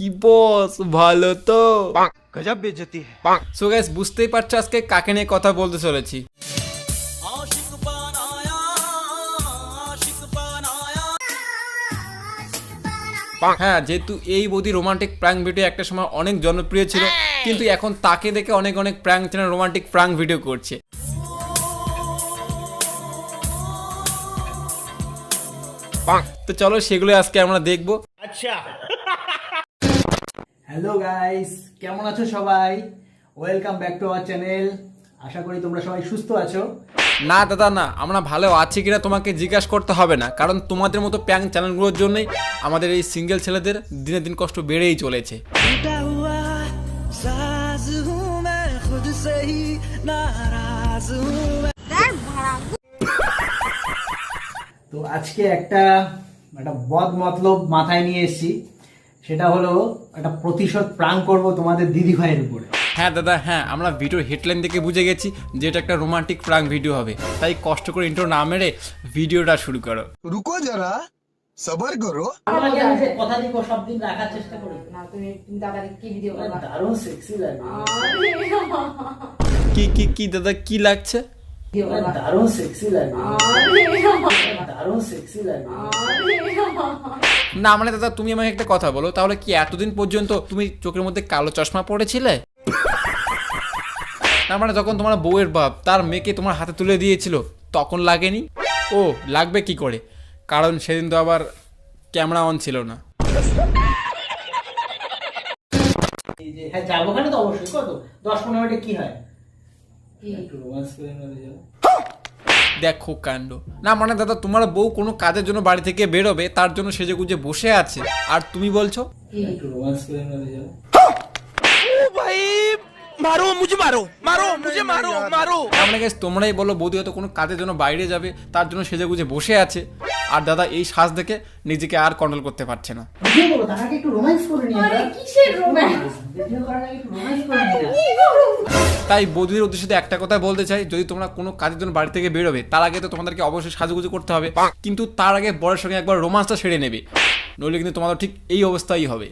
কি বস, ভালো তো? गजब बेइज्जती है। সো গাইস, বুঝতেই পারছো আজকে কাকে নিয়ে কথা বলতে চলেছি। হ্যাঁ, যেহেতু এই বৌদি রোমান্টিক প্র্যাঙ্ক ভিডিও একটা সময় অনেক জনপ্রিয় ছিল, কিন্তু এখন তাকে দেখে অনেক অনেক prank channel romantic prank video করছে। তো চলো সেগুলো আজকে আমরা দেখবো। अच्छा হ্যালো গাইস, কেমন আছো সবাই? Welcome back to our channel. আশা করি তোমরা সবাই সুস্থ আছো। না দাদা না, আমরা ভালো আছি কিনা তোমাকে জিজ্ঞাসা করতে হবে না, কারণ তোমাদের মতো প্র্যাঙ্ক চ্যানেলগুলোর জন্যই আমাদের এই সিঙ্গেল ছেলেদের দিনে দিন কষ্ট বেড়েই চলেছে। তো আজকে একটা বদ মতলব মাথায় নিয়ে এসেছি। সেটা হলো একটা প্রতিশোধ প্রাঙ্ক করব তোমাদের দিদি ভাইয়ের উপরে। হ্যাঁ দাদা, হ্যাঁ, আমরা ভিডিওর হেডলাইন দেখে বুঝে গেছি যে এটা একটা রোমান্টিক প্র্যাঙ্ক ভিডিও হবে, তাই কষ্ট করে ইন্ট্রো না মেরে ভিডিওটা শুরু করো। रुको जरा सबर करो। কথা দিব সব দিন রাখার চেষ্টা করি। না তুমি দাদাকে কি ভিডিও করবা? দারুণ সেক্সি লাগবে। কি কি কি দাদা, কি লাগছে? দারুণ সেক্সি লাগবে। দারুণ সেক্সি লাগবে। না মানে দাদা, তুমি আমাকে একটা কথা বলো, তাহলে কি এতদিন পর্যন্ত তুমি চোখের মধ্যে কালো চশমা পড়েছিলে? না মানে যখন তোমার বউয়ের বাপ তার মেয়েকে তোমার হাতে তুলে দিয়েছিল তখন লাগেনি? ও লাগবে কি করে, কারণ সেদিন তো আবার ক্যামেরা অন ছিল না। হ্যাঁ যাবো, ওখানে তো অবশ্যই। কত 10-15 মিনিটে কি হয়? একটু রোমান্স করে নিয়ে যাবো। দেখো কাণ্ড। না মানে দাদা, তোমার বউ কোনো কাজের জন্য বাড়ি থেকে বেরোবে, তার জন্য সেজে গুজে বসে আছে, আর তুমি বলছো একটু রোমান্স করে নিয়ে যাবো। भाई मारो मुझे, मारो मारो मुझे, मारो मारो। আমরা গেছি তোমরাই বলো বৌদি হয়তো কোনো কাজের জন্য বাইরে যাবে, তার জন্য সেজে গুজে বসে আছে, আর দাদা এই সাজ দেখে নিজেকে আর কন্ট্রোল করতে পারছে না। ভিডিও করো, তার আগে একটু রোমান্স করে নিয়ে আরে কিসের রোম্যান্স? ভিডিও করার আগে একটু রোমান্স করে নিয়ে। তাই বৌদির উদ্দেশ্যে একটা কথা বলতে চাই, যদি তোমরা কোনো কাজের জন্য বাড়ি থেকে বেরোবে তার আগে তো তোমাদেরকে অবশ্যই সাজুগুজু করতে হবে, কিন্তু তার আগে বরের সঙ্গে একবার রোমান্সটা সেরে নেবে, নইলে কিন্তু তোমাদের ঠিক এই অবস্থাই হবে।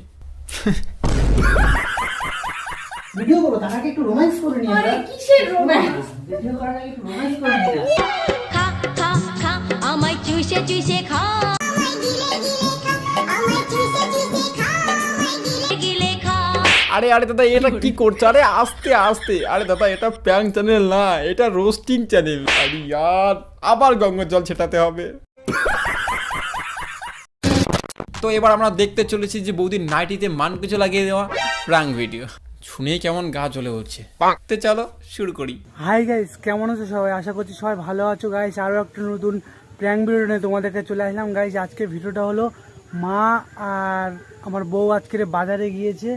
ভিডিও করো, তার আগে একটু রোমান্স করে নিয়ে। আরে কিসের রোম্যান্স? ভিডিও করার আগে একটু রোমান্স করে নিয়ে। খা খা খা আমায় চুষে চুষে খা গিলে খা। আরে আরে দাদা, এটা কি করছো? আরে আস্তে আস্তে। আরে দাদা, এটা প্র্যাঙ্ক চ্যানেল না, এটা রোস্টিং চ্যানেল। আরে ইয়ার, আবার গঙ্গার জল ছেটাতে হবে। তো এবার আমরা দেখতে চলেছি যে বৌদির নাইটিতে মান কিছু লাগিয়ে দেওয়া প্র্যাঙ্ক ভিডিও। শুনেই কেমন গা জ্বলে উঠছে। তো চলো শুরু করি। হাই গাইস, কেমন আছো সবাই? আশা করছি সবাই ভালো আছো গাইস। আরও একটা নতুন প্র্যাঙ্ক ভিডিও নিয়ে তোমাদেরকে চলে আসলাম গাইস। আজকের ভিডিওটা হলো মা আর আমার বউ আজকের বাজারে গিয়েছে।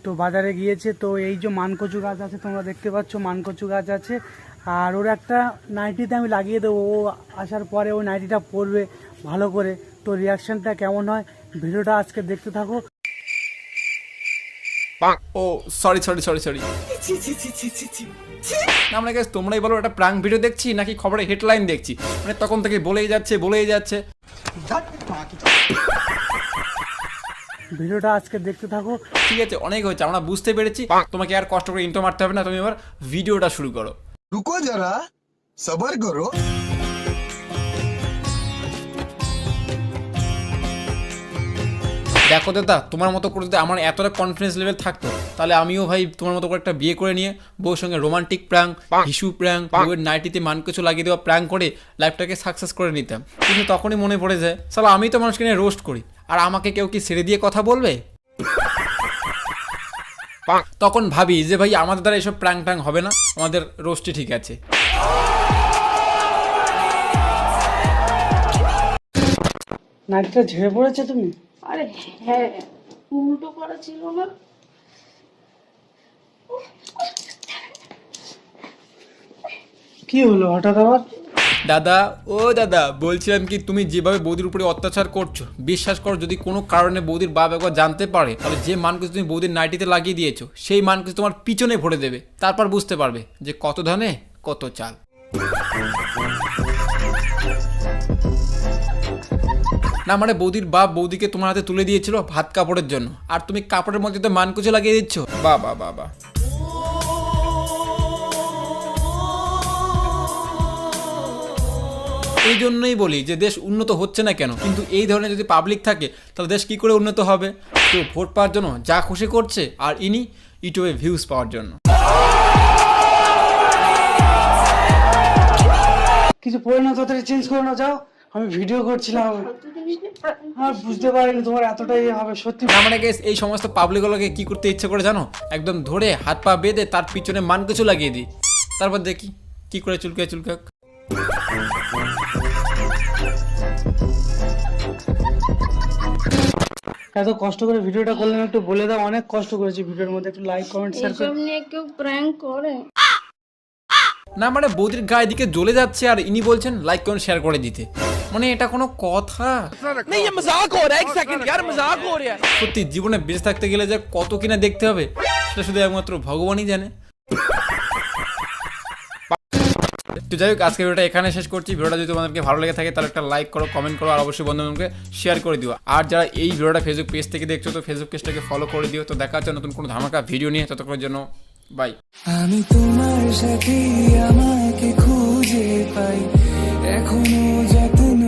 তো বাজারে গিয়েছে, তো এই যে মানকচু গাছ আছে তোমরা দেখতে পাচ্ছ, মানকচু গাছ আছে, আর ওর একটা নাইটিতে আমি লাগিয়ে দেবো। ও আসার পরে ওই নাইটিটা পরবে ভালো করে। তো রিয়াকশনটা কেমন হয় ভিডিওটা আজকে দেখতে থাকো। ও সরি সরি সরি সরি। আমরা গেছি তোমরাই বলো এটা প্র্যাঙ্ক ভিডিও দেখছি নাকি খবরের হেডলাইন দেখছি, মানে তখন থেকে বলেই যাচ্ছে। ভিডিওটা আজকে দেখতে থাকো। ঠিক আছে, অনেক হয়েছে, আমরা বুঝতে পেরেছি, তোমাকে আর কষ্ট করে ইন্ট্রো মারতে হবে না, তুমি এবার ভিডিওটা শুরু করো। रुको जरा सबर करो। দেখো দাদা, তোমার মতো করে যদি আমার এতটা কনফিডেন্স লেভেল থাকতো, তাহলে আমিও ভাই তোমার মতো করে একটা বিয়ে করে নিয়ে বউর সঙ্গে রোমান্টিক প্র্যাঙ্ক, হিসু প্র্যাঙ্ক, বউয়ের নাইটিতে মান কিছু লাগিয়ে দেওয়া প্র্যাঙ্ক করে লাইফটাকে সাকসেস করে নিতাম। কিন্তু তখনই মনে পড়ে যায়, সালা আমি তো মানুষকে নিয়ে রোস্ট করি, আর আমাকে কেউ কি ছেড়ে দিয়ে কথা বলবে? তখন ভাবি যে ভাই আমাদের দ্বারা এসব প্র্যাঙ্ক ট্যাঙ্ক হবে না, আমাদের রোস্টই ঠিক আছে। নাইটটা ঝেড়ে পড়েছে তুমি? আরে হ্যাঁ, উল্টো করা ছিল না। কি হলো হঠাৎ আবার? দাদা, ও দাদা, বলছিলাম কি, তুমি যেভাবে বৌদির উপরে অত্যাচার করছো, বিশ্বাস করো যদি কোনো কারণে বৌদির বাপ একবার জানতে পারে, তাহলে যে মানকুচ তুমি বৌদির নাইটিতে লাগিয়ে দিয়েছো সেই মানকুচ তোমার পিছনে ভরে দেবে, তারপর বুঝতে পারবে যে কত ধানে কত চাল। না মানে বৌদির বাপ বৌদিকে তোমার হাতে তুলে দিয়েছিল ভাত কাপড়ের জন্য, আর তুমি কাপড়ের মধ্যে তো মানকুচো লাগিয়ে দিচ্ছ। বাহ বাহ বাহ বাহ। এই জন্যই বলি যে দেশ উন্নত হচ্ছে না কেন, কিন্তু এই ধরনের যদি পাবলিক থাকে তাহলে দেশ কি করে উন্নত হবে? কেউ ভোট পাওয়ার জন্য যা খুশি করছে, আর ইনি ইউটিউবে ভিউজ পাওয়ার জন্য। কিছু পড়ে না, তাড়াতাড়ি চেঞ্জ করে না, যাও। আমি ভিডিও করছিলাম আর বুঝতে পারিনি তোমার এতটাই হবে সত্যি। না মানে guys, এই সমস্ত পাবলিকগুলোকে কি করতে ইচ্ছে করে জানো? একদম ধরে হাত পা বেঁধে তার পিছনে মানকুচো লাগিয়ে দিই, তারপর দেখি কি করে চুলকায় চুলকাক। এত কষ্ট করে ভিডিওটা করলাম, একটু বলে দাও, অনেক কষ্ট করেছি ভিডিওর মধ্যে, একটু লাইক কমেন্ট শেয়ার এইসব করে। নিয়ে কেউ প্র্যাঙ্ক করে? না মানে বৌদির গায়ে দিকে জ্বলে যাচ্ছে আর ইনি বলছেন লাইক কমেন্ট শেয়ার করে দিতে, মানে এটা কোনো কথা? नहीं ये मजाक हो रहा है, एक सेकंड यार मजाक हो रहा है। সত্যি জীবনে বেঁচে থাকতে গেলে যে কত কিনা দেখতে হবে সেটা শুধু একমাত্র ভগবানই জানে। তো যাই হোক, আজকে ভিডিওটা এখানে শেষ করছি। ভিডিওটা যদি তোমাদেরকে ভালো লেগে থাকে তাহলে একটা লাইক করো, কমেন্ট করো, আর অবশ্যই বন্ধুদেরকে শেয়ার করে দিও। আর যারা এই ভিডিওটা ফেসবুক পেজ থেকে দেখছো তো ফেসবুক পেজটাকে ফলো করে দিও। তো দেখা হচ্ছে নতুন কোনো ধামাকা ভিডিও নিয়ে, ততক্ষণের জন্য বাই। আমি তোমার সাথে আমাকে খুঁজে পাই, এখনো যত্ন